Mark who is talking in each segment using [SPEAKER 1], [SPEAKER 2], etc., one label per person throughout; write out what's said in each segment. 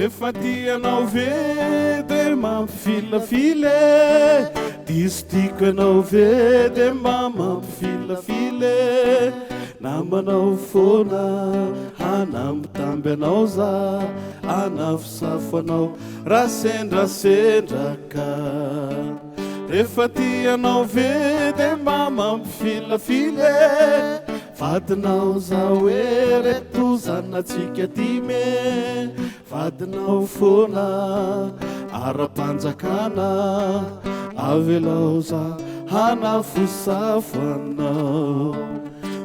[SPEAKER 1] rehefa tianao ve de mampifilafile diso tiako ianao ve de mba mampifilafile na manao foana hanambitamby anao za anafosafo anao rasendrasendraka rehefa tianao ve de mba mampifilafile vadinao za hoe reto zanatsika ty me vadinao foana ara-panjakana avelao za hanafosafo anao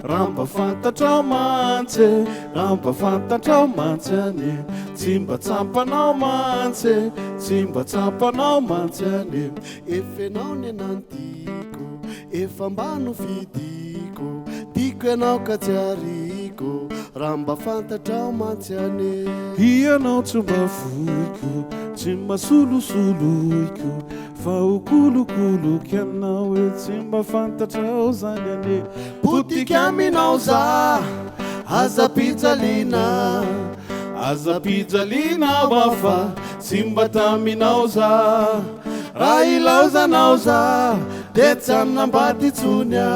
[SPEAKER 1] ramba fantatrao mantsy ramba fantatrao mantsy any tsy mba tsampanao mantsy tsy mba tsampanao mantsy any efenao ny anantiko efa mbano vidiko tiko ianao ka tsy ariko ramba fantatrao mantsy any ianao tsy mba voiko tsy masolosoloiko fa okolokoloky anao hoe tsy mba fantatrao zany ane potika aminao za aza-pijaliana aza-pijaliana afa tsy mba taminao za raha ilaozanao za de tsy aminambady itsonya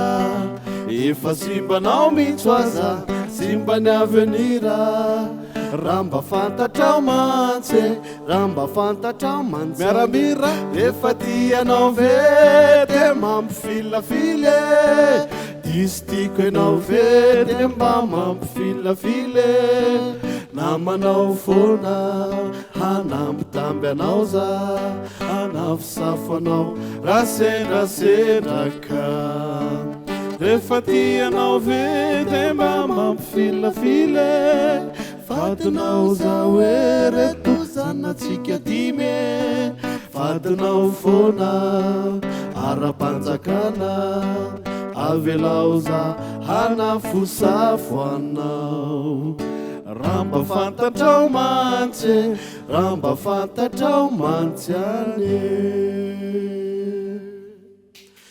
[SPEAKER 1] efa simbanao mitso aza simba ny avenira ramba fantatrao mantsy ramba fantatrao mantsy miaramira efa tianao ve de mampifilafile diso tiako ianao ve de mba mampifilafile na manao foana hanambitamby anao za anafosafo anao rasendrasendraka rehefa tianao ve de mba mampifilafile vadinao za hoe reto zanatsika ty me vadinao foana ara-panjakana avelao za hanafosafo anao ramba fantatrao mantsy ramba fantatrao mantsy any